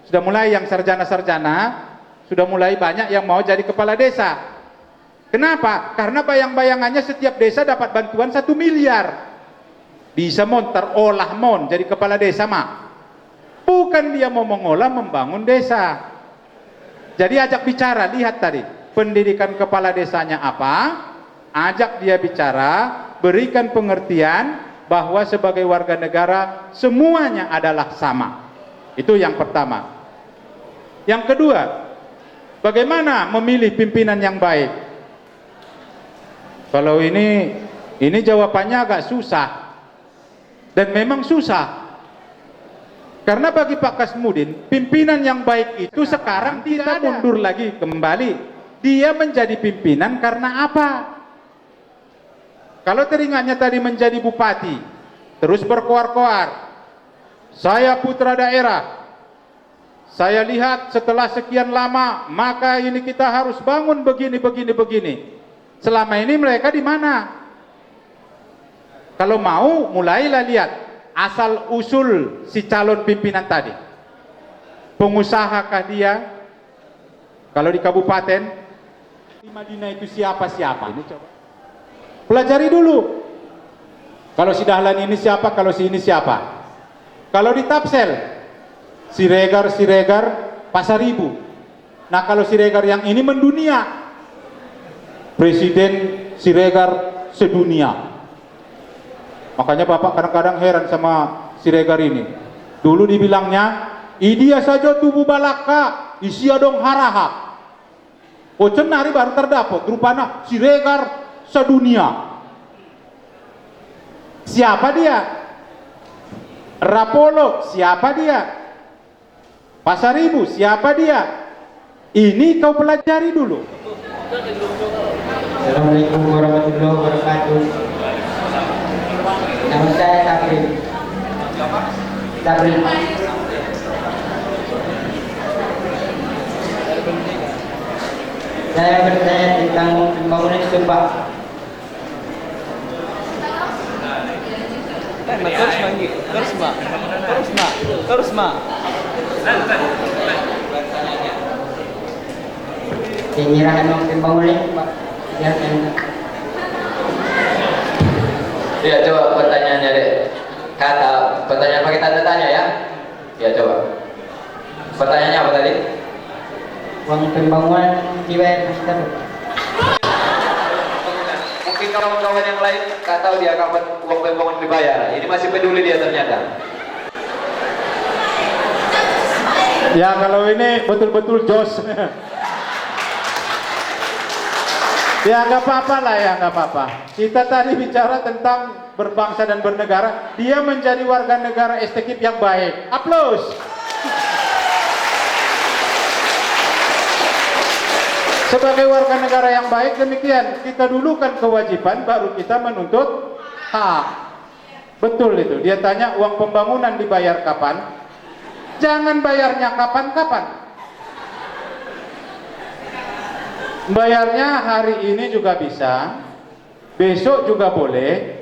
Sudah mulai yang sarjana-sarjana, sudah mulai banyak yang mau jadi kepala desa. Kenapa? Karena bayang-bayangannya setiap desa dapat bantuan 1 miliar. Bisa terolah jadi kepala desa mah. Bukan dia mau mengolah, membangun desa. Jadi ajak bicara, lihat tadi pendidikan kepala desanya apa, ajak dia bicara, berikan pengertian bahwa sebagai warga negara semuanya adalah sama. Itu yang pertama. Yang kedua, bagaimana memilih pimpinan yang baik? Kalau ini jawabannya agak susah. Dan memang susah. Karena bagi Pak Kasmudin, pimpinan yang baik itu sekarang kita mundur lagi kembali. Dia menjadi pimpinan karena apa? Kalau teringatnya tadi menjadi bupati, terus berkoar-koar, saya putra daerah, saya lihat setelah sekian lama, maka ini kita harus bangun begini. Selama ini mereka di mana? Kalau mau, mulailah lihat asal usul si calon pimpinan tadi. Pengusahakah dia? Kalau di kabupaten, di Madinah itu siapa? Ini coba pelajari dulu. Kalau si Dahlan ini siapa? Kalau si ini siapa? Kalau di Tapsel, Siregar Pasaribu. Nah kalau Siregar yang ini mendunia, Presiden Siregar sedunia. Makanya Bapak kadang-kadang heran sama Siregar ini. Dulu dibilangnya, idia saja tubuh balaka, isia dong harahap. Oh cenari baru terdapat, rupanya Siregar sedunia. Siapa dia? Rapolo, siapa dia? Pasaribu, siapa dia? Ini kau pelajari dulu. Assalamualaikum warahmatullahi wabarakatuh. Nama saya Sabri. Saya bertanya tentang pembangunan Sumba. Terus, Mak. Penyerahan pembangunan, Pak. Ya coba pertanyaannya deh. Pertanyaan pakai tanda tanya ya. Ya coba. Pertanyaannya apa tadi? Uang pembangunan dibayar master. Mungkin kawan-kawan yang lain nggak tahu dia kapan uang pembangunan dibayar. Ini masih peduli dia ternyata. Ya kalau ini betul-betul jos. Ya nggak apa-apa lah ya, nggak apa-apa. Kita tadi bicara tentang berbangsa dan bernegara. Dia menjadi warga negara estetik yang baik. Aplaus. Sebagai warga negara yang baik demikian. Kita dulukan kewajiban, baru kita menuntut hak. Betul itu. Dia tanya uang pembangunan dibayar kapan? Jangan bayarnya kapan-kapan. Bayarnya hari ini juga bisa, besok juga boleh,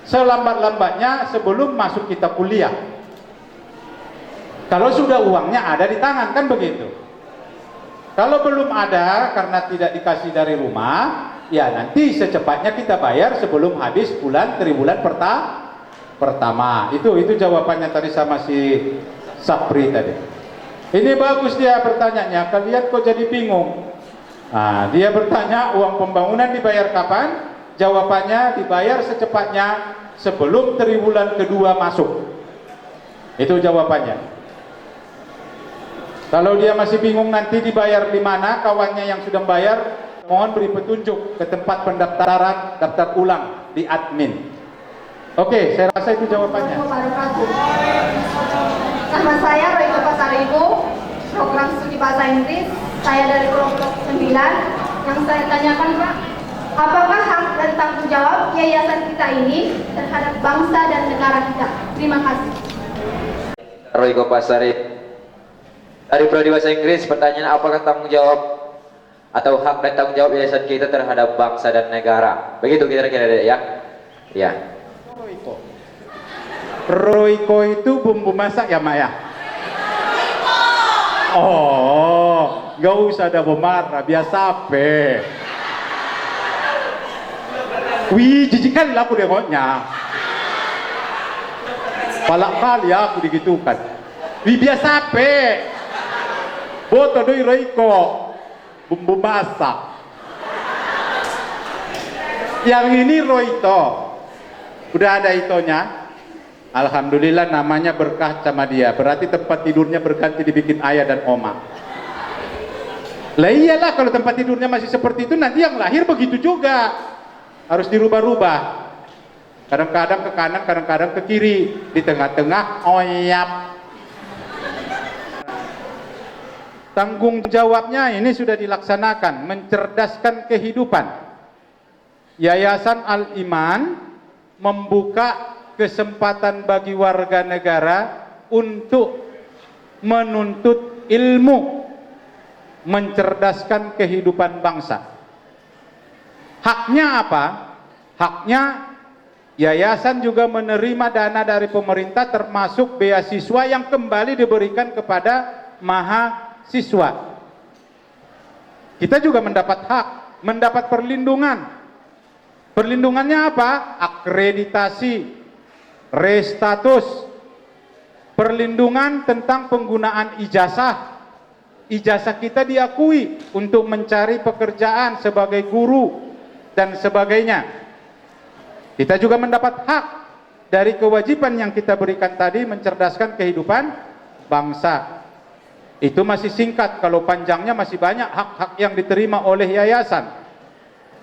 selambat-lambatnya sebelum masuk kita kuliah. Kalau sudah uangnya ada di tangan, kan begitu. Kalau belum ada karena tidak dikasih dari rumah, ya nanti secepatnya kita bayar sebelum habis triwulan pertama. Itu jawabannya tadi sama si Sapri tadi. Ini bagus dia pertanyaannya, kalian kok jadi bingung? Nah, dia bertanya uang pembangunan dibayar kapan? Jawabannya dibayar secepatnya sebelum triwulan kedua masuk. Itu jawabannya. Kalau dia masih bingung nanti dibayar di mana, kawannya yang sudah bayar, mohon beri petunjuk ke tempat pendaftaran, daftar ulang di admin. Oke, saya rasa itu jawabannya. Nama saya Royko Pasaribu, program studi bahasa Inggris. Saya dari kelompok 9. Yang saya tanyakan, Pak, apakah hak dan tanggung jawab yayasan kita ini terhadap bangsa dan negara kita? Terima kasih. Royko Pasari dari Prodi Bahasa Inggris. Pertanyaan, apakah tanggung jawab atau hak dan tanggung jawab yayasan kita terhadap bangsa dan negara? Begitu kira-kira ya? Ya. Royko itu bumbu masak ya, Mak ya? Oh, nggak usah ada marah, biasa pe. Wih, jijik kali lah aku nengoknya. Palak kali aku digitukan. Wih, biasa pe. Boto doi roiko, bumbu masak. Yang ini roito, udah ada itonya. Alhamdulillah namanya berkah sama dia. Berarti tempat tidurnya berganti dibikin ayah dan oma. Lah iyalah kalau tempat tidurnya masih seperti itu nanti yang lahir begitu juga. Harus dirubah-rubah. Kadang-kadang ke kanan, kadang-kadang ke kiri. Di tengah-tengah oyap. Tanggung jawabnya ini sudah dilaksanakan. Mencerdaskan kehidupan. Yayasan Al-Iman membuka kesempatan bagi warga negara untuk menuntut ilmu, mencerdaskan kehidupan bangsa. Haknya apa? Haknya yayasan juga menerima dana dari pemerintah termasuk beasiswa yang kembali diberikan kepada mahasiswa. Kita juga mendapat hak, mendapat perlindungan. Perlindungannya apa? Akreditasi, restatus, perlindungan tentang penggunaan ijazah. Ijazah kita diakui untuk mencari pekerjaan sebagai guru dan sebagainya. Kita juga mendapat hak dari kewajiban yang kita berikan tadi, mencerdaskan kehidupan bangsa. Itu masih singkat, kalau panjangnya masih banyak hak-hak yang diterima oleh yayasan.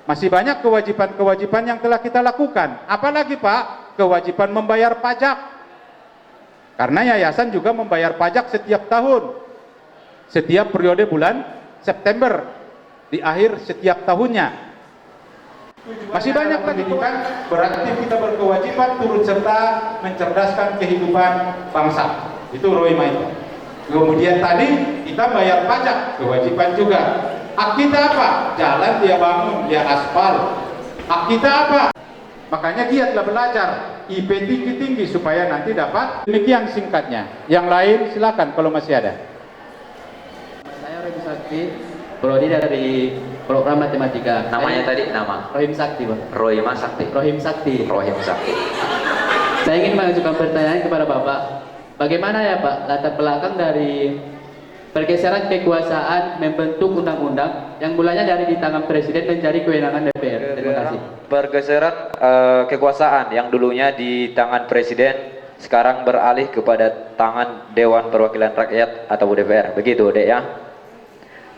Masih banyak kewajiban-kewajiban yang telah kita lakukan. Apalagi Pak, kewajiban membayar pajak. Karena yayasan juga membayar pajak setiap tahun. Setiap periode bulan September. Di akhir setiap tahunnya. Masih banyak lagi kan, berarti kita berkewajiban turut serta mencerdaskan kehidupan bangsa. Itu Rohimah itu. Kemudian tadi kita bayar pajak, kewajiban juga. Hak kita apa? Jalan dia bangun, dia aspal. Hak kita apa? Makanya giatlah belajar, IP tinggi-tinggi supaya nanti dapat. Demikian singkatnya. Yang lain silakan kalau masih ada. Saya Rohim Sakti, prodi dari program matematika. Namanya tadi nama? Rohim Sakti, Pak. Rohimah Sakti. Rohim Sakti. Rohim Sakti. Saya ingin mengajukan pertanyaan kepada Bapak. Bagaimana ya Pak latar belakang dari pergeseran kekuasaan membentuk undang-undang yang mulanya dari di tangan Presiden menjadi kewenangan DPR? Terima kasih. Pergeseran kekuasaan yang dulunya di tangan Presiden sekarang beralih kepada tangan Dewan Perwakilan Rakyat atau DPR. Begitu, Dek ya?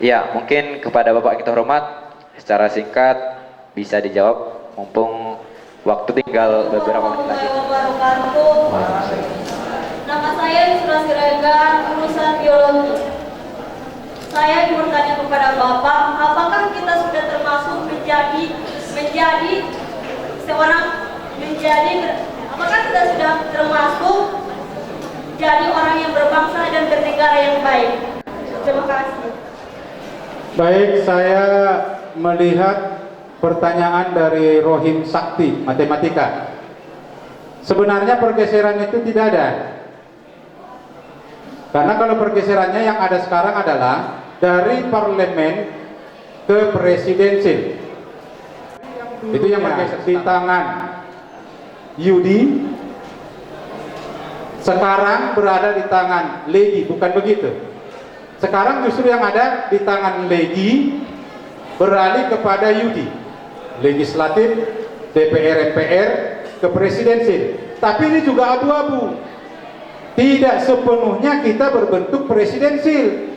Ya, mungkin kepada Bapak kita hormat secara singkat bisa dijawab mumpung waktu tinggal beberapa menit lagi. Nama saya Yusra Siregar, lulusan biologi. Saya ingin bertanya kepada Bapak, apakah kita sudah termasuk apakah kita sudah termasuk jadi orang yang berbangsa dan bernegara yang baik? Terima kasih. Baik, saya melihat pertanyaan dari Rohim Sakti, matematika. Sebenarnya pergeseran itu tidak ada. Karena kalau pergeserannya yang ada sekarang adalah dari parlemen ke presidensil. Itu yang bergeser di tangan Yudi. Sekarang berada di tangan Legi, bukan begitu. Sekarang justru yang ada di tangan Legi beralih kepada Yudi. Legislatif, DPR, MPR, ke presidensil. Tapi ini juga abu-abu. Tidak sepenuhnya kita berbentuk presidensil.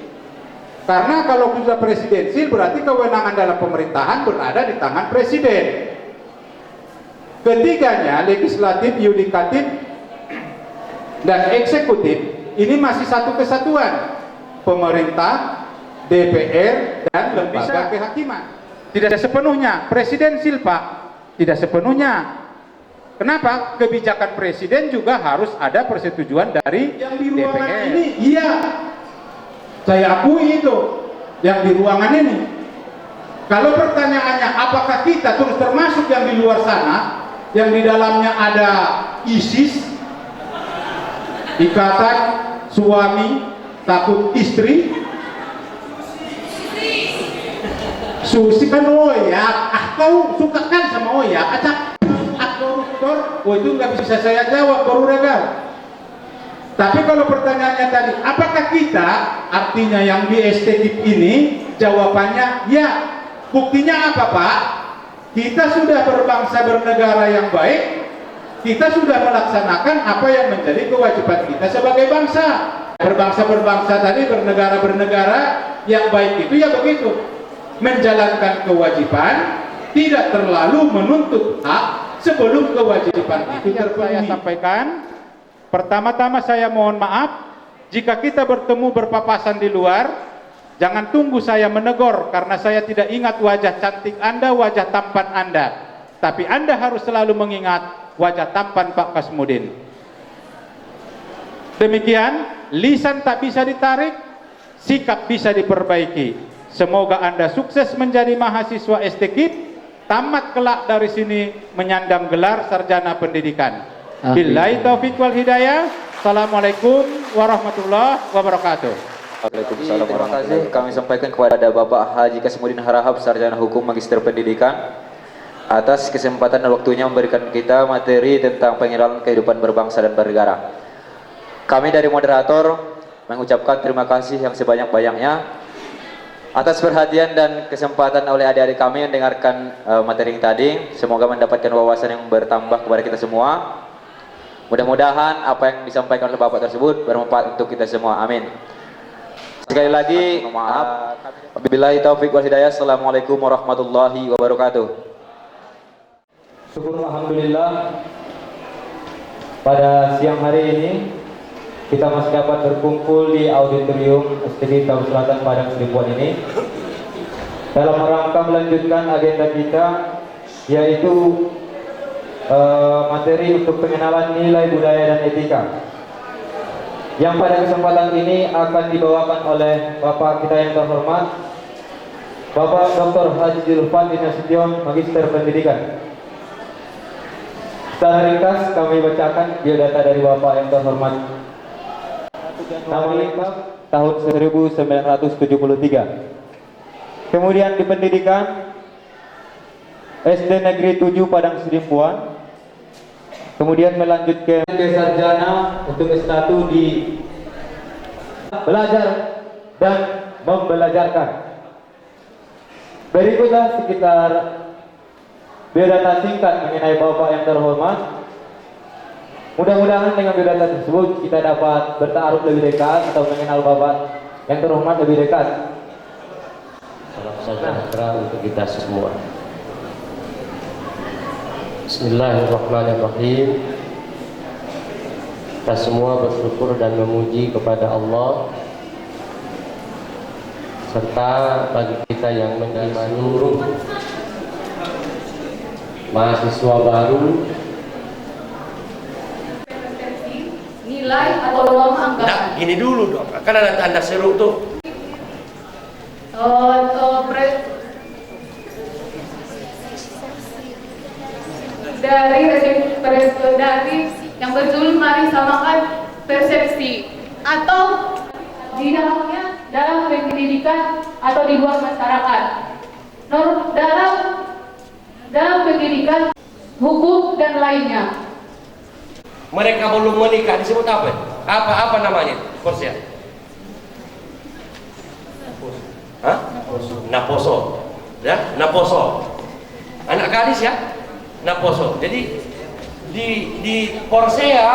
Karena kalau sudah presidensil berarti kewenangan dalam pemerintahan berada di tangan presiden. Ketiganya, legislatif, yudikatif, dan eksekutif, ini masih satu kesatuan. Pemerintah, DPR, dan lembaga kehakiman. Tidak sepenuhnya presidensil, Pak. Tidak sepenuhnya. Kenapa? Kebijakan presiden juga harus ada persetujuan dari yang di ruangan DPR. Ini. Iya, saya akui itu yang di ruangan ini. Kalau pertanyaannya apakah kita terus termasuk yang di luar sana, yang di dalamnya ada ISIS, ikatan suami takut istri, Susi kan oyak, kau suka kan sama oyak, acak koruptor, oh itu nggak bisa saya jawab, baru regal. Tapi kalau pertanyaannya tadi, apakah kita, artinya yang di estetik ini, jawabannya ya. Buktinya apa Pak? Kita sudah berbangsa bernegara yang baik, kita sudah melaksanakan apa yang menjadi kewajiban kita sebagai bangsa. Berbangsa tadi, bernegara yang baik itu ya begitu, menjalankan kewajiban, tidak terlalu menuntut hak sebelum kewajiban itu terpenuhi. Saya sampaikan, pertama-tama saya mohon maaf jika kita bertemu berpapasan di luar, jangan tunggu saya menegur karena saya tidak ingat wajah cantik Anda, wajah tampan Anda, tapi Anda harus selalu mengingat wajah tampan Pak Kasmudin. Demikian, lisan tak bisa ditarik, sikap bisa diperbaiki. Semoga Anda sukses menjadi mahasiswa estetik, tamat kelak dari sini menyandang gelar sarjana pendidikan. Billahi taufiq wal hidayah. Assalamualaikum warahmatullahi wabarakatuh. Waalaikumsalam warahmatullahi wabarakatuh. Kami sampaikan kepada Bapak Haji Kasmudin Harahap, sarjana hukum magister pendidikan, atas kesempatan dan waktunya memberikan kita materi tentang pengenalan kehidupan berbangsa dan bernegara. Kami dari moderator mengucapkan terima kasih yang sebanyak-banyaknya atas perhatian dan kesempatan oleh adik-adik kami yang mendengarkan materi yang tadi. Semoga mendapatkan wawasan yang bertambah kepada kita semua. Mudah-mudahan apa yang disampaikan oleh Bapak tersebut bermanfaat untuk kita semua. Amin. Sekali lagi, maaf. Wabillahi taufiq wal hidayah. Assalamualaikum warahmatullahi wabarakatuh. Syukur alhamdulillah, pada siang hari ini kita masih dapat berkumpul di auditorium STD Tabu Selatan Padang Seribuan ini dalam rangka melanjutkan agenda kita, yaitu materi untuk pengenalan nilai budaya dan etika, yang pada kesempatan ini akan dibawakan oleh Bapak kita yang terhormat, Bapak Dr. Haji Zulfan bin Nasution, Magister Pendidikan. Secara ringkas kami bacakan biodata dari Bapak yang terhormat. Nama lengkap tahun 1973. Kemudian di pendidikan SD Negeri 7 Padang Sidimpuan. Kemudian melanjut ke sarjana untuk S1 di belajar dan membelajarkan. Berikutlah sekitar biodata singkat mengenai Bapak yang terhormat. Mudah-mudahan dengan biodata tersebut kita dapat bertaaruf lebih dekat atau mengenal Bapak yang terhormat lebih dekat. Salam sejahtera untuk kita semua. Bismillahirrahmanirrahim. Kita semua bersyukur dan memuji kepada Allah, serta bagi kita yang menjadi seluruh mahasiswa baru, Nilai atau norma anggaran. nah gini dulu dong, kan ada tanda seru tuh. Dari yang betul, mari samakan persepsi atau di dalamnya dalam pendidikan atau di luar masyarakat. Dalam pendidikan, hukum dan lainnya. Mereka belum menikah disebut apa? Apa namanya? Korsia? Hah? Naposo. Ya, Naposo. Anak gadis ya? Naposo. Jadi di Porsea,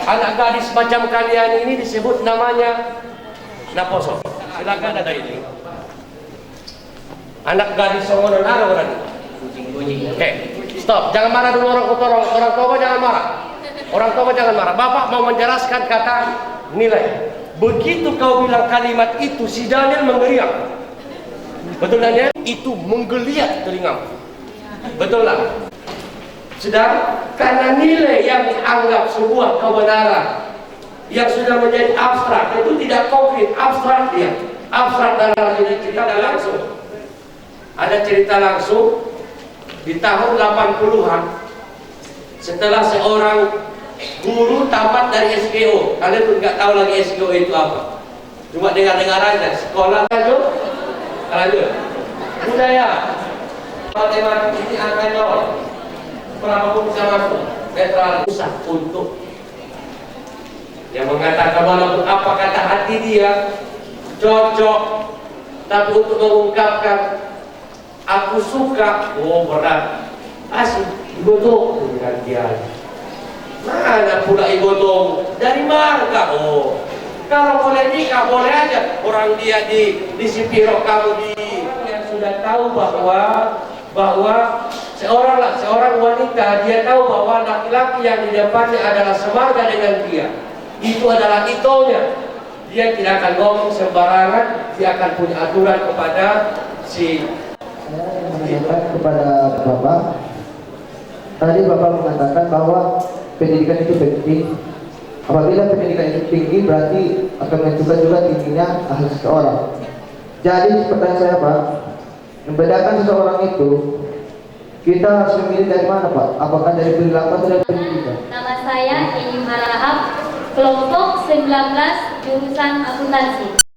anak gadis macam kalian ini disebut namanya Naposo. Silakan ada ini. Anak gadis songonon ada orang. Oke, stop. Jangan marah dulu orang tua jangan marah. Orang tua jangan marah. Bapak mau menjelaskan kata nilai. Begitu kau bilang kalimat itu, si Daniel menggeriang. Betul Daniel? Itu menggeliat telingamu. Betul lah. Sedang karena nilai yang dianggap sebuah kebenaran yang sudah menjadi abstrak, itu tidak konkret, abstrak dia. Abstrak dalam diri kita dan langsung. Ada cerita langsung di tahun 80-an setelah seorang guru tamat dari SGO. Kalian pun nggak tahu lagi SGO itu apa, cuma dengar-dengar aja. Sekolah aja lanjut. Budaya. Matematik ini akan nol. Berapapun bisa masuk. Netral susah untuk yang mengatakan walaupun apa kata hati dia cocok, tapi untuk mengungkapkan aku suka, oh berat. Asik, iboto dengan dia. Mana pula iboto? Dari marga, oh. Kalau boleh nikah boleh aja. Orang dia di Sipiro, kamu di yang sudah tahu bahwa seorang wanita dia tahu bahwa laki-laki yang di depannya adalah semarga dengan dia. Itu adalah itonya. Dia tidak akan ngomong sembarangan. Dia akan punya aturan kepada si. Saya menanyakan kepada Bapak. Tadi Bapak mengatakan bahwa pendidikan itu penting. Apabila pendidikan itu tinggi, berarti akan menentukan juga tingginya ahli seseorang. Jadi pertanyaan saya, Pak, membedakan seseorang itu kita harus memilih dari mana, Pak? Apakah dari perilaku atau dari pendidikan? Nama saya Eni Marahab, kelompok 19 jurusan akuntansi.